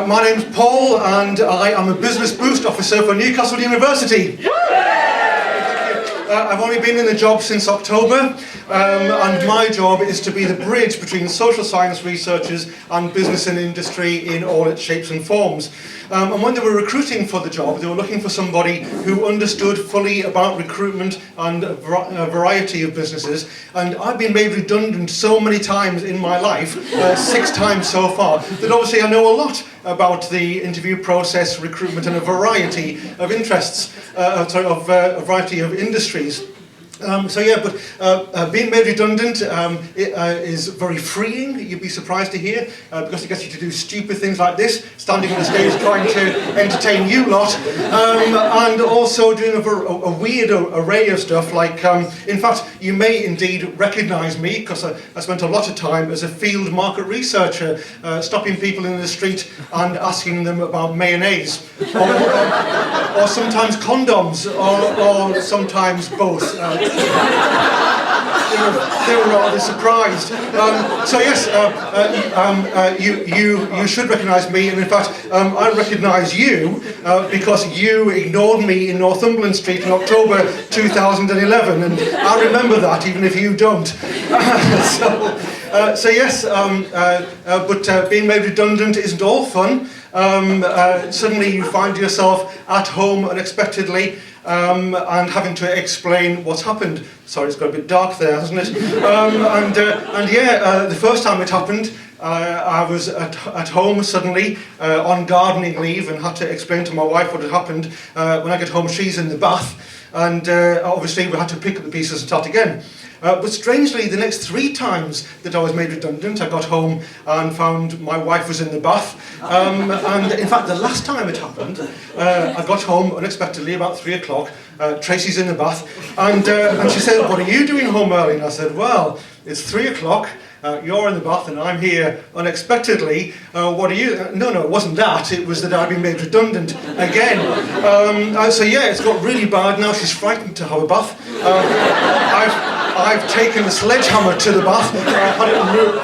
My name's Paul, and I am a Business Boost Officer for Newcastle University. I've only been in the job since October, and my job is to be the bridge between social science researchers and business and industry in all its shapes and forms. And when they were recruiting for the job, they were looking for somebody who understood fully about recruitment and a variety of businesses. And I've been made redundant so many times in my life, 6 times so far, that obviously I know a lot about the interview process, recruitment, and a variety of interests, a variety of industries. Being made redundant is very freeing, you'd be surprised to hear, because it gets you to do stupid things like this, standing on the stage trying to entertain you lot, and also doing a weird array of stuff, like, in fact, you may indeed recognise me, because I spent a lot of time as a field market researcher, stopping people in the street and asking them about mayonnaise, or sometimes condoms, or sometimes both. They were rather surprised. You should recognise me, and in fact, I recognise you because you ignored me in Northumberland Street in October 2011, and I remember that, even if you don't. But being made redundant isn't all fun. Suddenly you find yourself at home unexpectedly, and having to explain what's happened. Sorry, it's got a bit dark there, hasn't it? The first time it happened, I was at home suddenly on gardening leave, and had to explain to my wife what had happened. When I get home, she's in the bath, and obviously we had to pick up the pieces and start again. But strangely, the next 3 times that I was made redundant, I got home and found my wife was in the bath. And in fact, the last time it happened, I got home unexpectedly about 3 o'clock. Tracy's in the bath, and she said, "What are you doing home early?" And I said, "Well, it's 3 o'clock. You're in the bath and I'm here unexpectedly. What are you?" No, it wasn't that. It was that I'd been made redundant again. It's got really bad now. She's frightened to have a bath. I've taken a sledgehammer to the bath,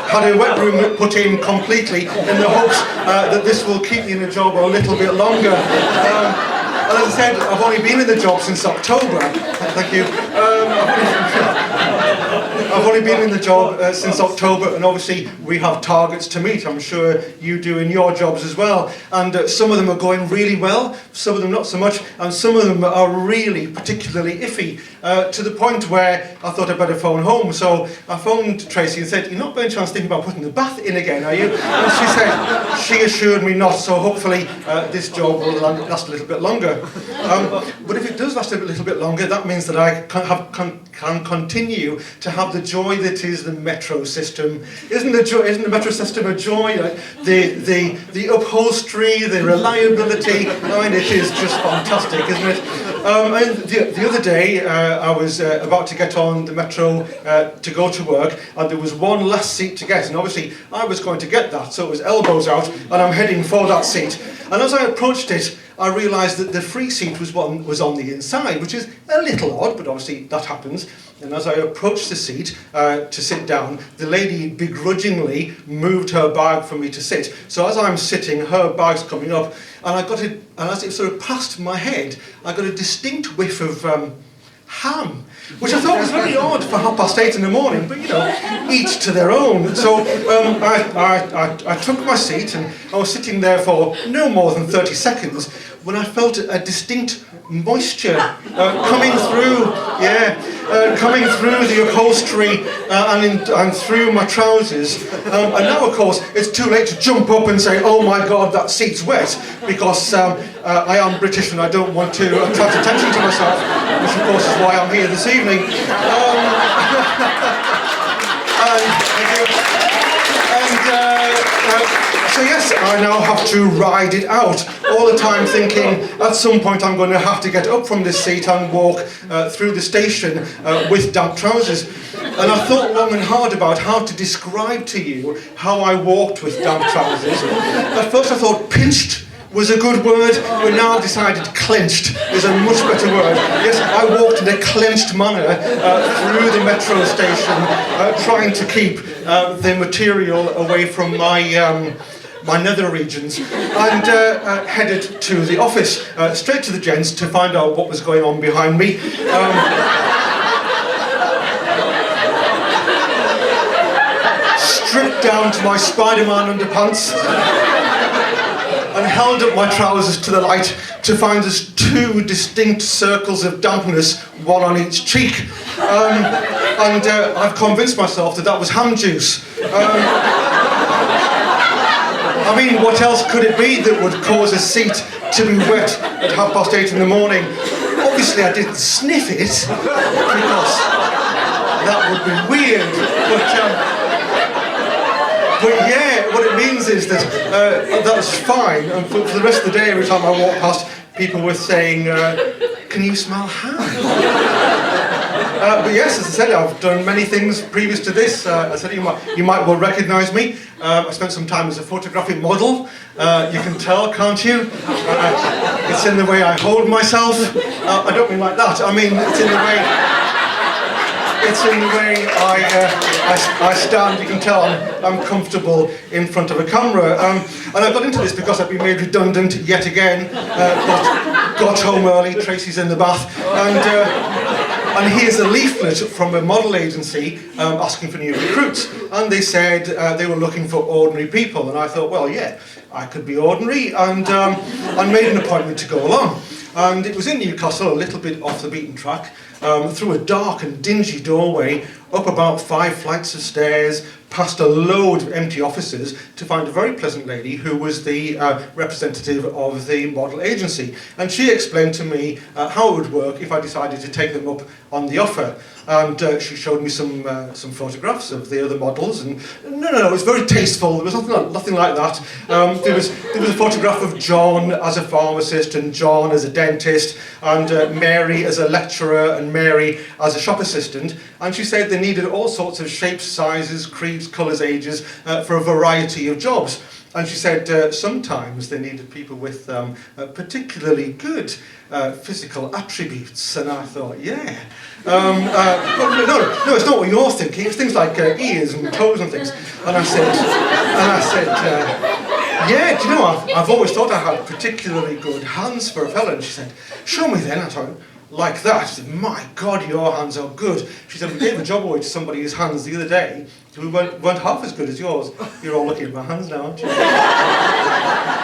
had a wet room put in completely in the hopes that this will keep me in the job a little bit longer. And as I said, I've only been in the job since October. Thank you. I've only been in the job since October, and obviously we have targets to meet. I'm sure you do in your jobs as well. And some of them are going really well, some of them not so much, and some of them are really particularly iffy, to the point where I thought I'd better phone home. So I phoned Tracy and said, "You're not by any chance thinking about putting the bath in again, are you?" And she assured me not, so hopefully this job will last a little bit longer. But if it does last a little bit longer, that means that I can continue to have the joy that is the metro system. Isn't the metro system a joy? Like the upholstery, the reliability. I mean, it is just fantastic, isn't it? And the other day, I was about to get on the metro to go to work, and there was one last seat to get, and obviously I was going to get that, so it was elbows out, and I'm heading for that seat. And as I approached it, I realised that the free seat was on the inside, which is a little odd, but obviously that happens. And as I approached the seat to sit down, the lady begrudgingly moved her bag for me to sit. So as I'm sitting, her bag's coming up, and as it sort of passed my head, I got a distinct whiff of ham, which I thought was very odd for 8:30 in the morning, but each to their own. So I took my seat, and I was sitting there for no more than 30 seconds when I felt a distinct moisture coming through the upholstery and through my trousers. And now, of course, it's too late to jump up and say, "Oh my God, that seat's wet," because I am British and I don't want to attract attention to myself, which of course is why I'm here this evening. So yes, I now have to ride it out, all the time thinking, at some point I'm going to have to get up from this seat and walk through the station with damp trousers. And I thought long and hard about how to describe to you how I walked with damp trousers. At first I thought pinched was a good word, but now I've decided clenched is a much better word. Yes, I walked in a clenched manner through the metro station, trying to keep the material away from my my nether regions, and headed to the office, straight to the gents to find out what was going on behind me. Stripped down to my Spider-Man underpants and held up my trousers to the light to find us two distinct circles of dampness, one on each cheek. And I've convinced myself that that was ham juice. I mean, what else could it be that would cause a seat to be wet at 8:30 in the morning? Obviously I didn't sniff it, because that would be weird. But yeah, what it means is that that was fine, and for the rest of the day, every time I walked past, people were saying, can you smell ham? But yes, as I said, I've done many things previous to this. I said you might well recognise me. I spent some time as a photographic model. You can tell, can't you? It's in the way I hold myself. I don't mean like that. I mean, it's in the way... It's in the way I stand. You can tell I'm comfortable in front of a camera. And I got into this because I've been made redundant yet again. Got home early, Tracy's in the bath, and here's a leaflet from a model agency asking for new recruits. And they said they were looking for ordinary people. And I thought, well, yeah, I could be ordinary, and made an appointment to go along. And it was in Newcastle, a little bit off the beaten track, through a dark and dingy doorway, up about 5 flights of stairs, past a load of empty offices, to find a very pleasant lady who was the representative of the model agency. And she explained to me how it would work if I decided to take them up on the offer. And she showed me some photographs of the other models, and no, it was very tasteful. There was nothing like that. There was a photograph of John as a pharmacist, and John as a dentist, and Mary as a lecturer, and Mary as a shop assistant. And she said they needed all sorts of shapes, sizes, creeds, colours, ages, for a variety of jobs. And she said sometimes they needed people with particularly good physical attributes. And I thought, yeah. No, it's not what you're thinking. It's things like ears and toes and things. And I said, yeah, do you know, I've always thought I had particularly good hands for a fella. And she said, show me then. I thought, like that. She said, my God, your hands are good. She said, we gave a job away to somebody whose hands the other day who weren't half as good as yours. You're all looking at my hands now, aren't you?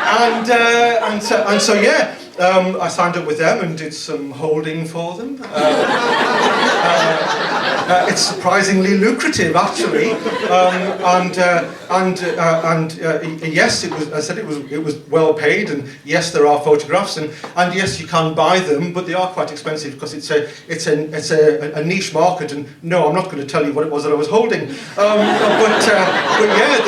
and so yeah, I signed up with them and did some holding for them. It's surprisingly lucrative, actually, yes, it was. I said it was well paid, and yes, there are photographs, and yes, you can buy them, but they are quite expensive because it's a niche market. And no, I'm not going to tell you what it was that I was holding, but yeah,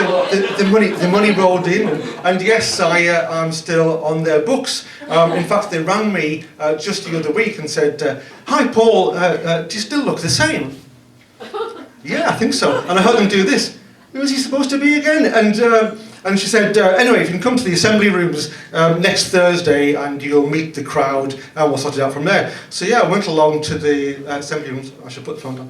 the money rolled in, and yes, I'm still on their books. In fact, they rang me just the other week and said, "Hi, Paul, do you still look the same?" Yeah, I think so. And I heard them do this. Who was he supposed to be again? And she said, anyway, if you can come to the assembly rooms next Thursday and you'll meet the crowd and we'll sort it out from there. So yeah, I went along to the assembly rooms. I should put the phone down.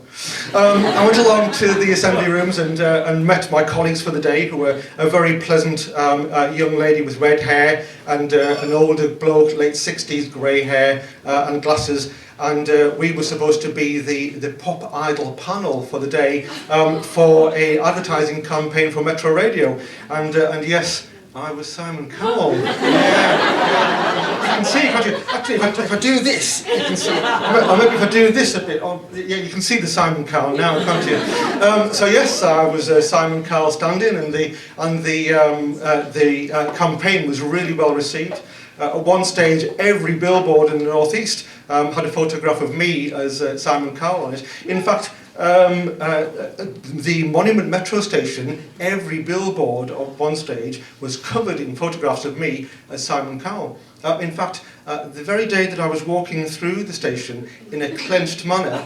I went along to the assembly rooms and met my colleagues for the day, who were a very pleasant young lady with red hair and an older bloke, late 60s, grey hair and glasses. And we were supposed to be the pop idol panel for the day for an advertising campaign for Metro Radio. And yes, I was Simon Cowell. Yeah. You can see, can't you? Actually, if I do this, you can see. Or maybe if I do this a bit, yeah, you can see the Simon Cowell now, can't you? So yes, I was Simon Cowell stand-in, and the campaign was really well received. At one stage, every billboard in the Northeast had a photograph of me as Simon Cowell on it. In fact, the Monument Metro station, every billboard at one stage was covered in photographs of me as Simon Cowell. In fact, the very day that I was walking through the station in a clenched manner,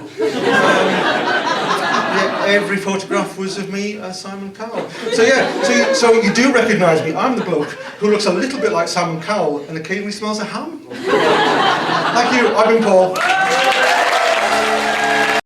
yeah, every photograph was of me as Simon Cowell. So yeah, so you do recognise me. I'm the bloke who looks a little bit like Simon Cowell and occasionally smells a ham. Thank you, I've been Paul.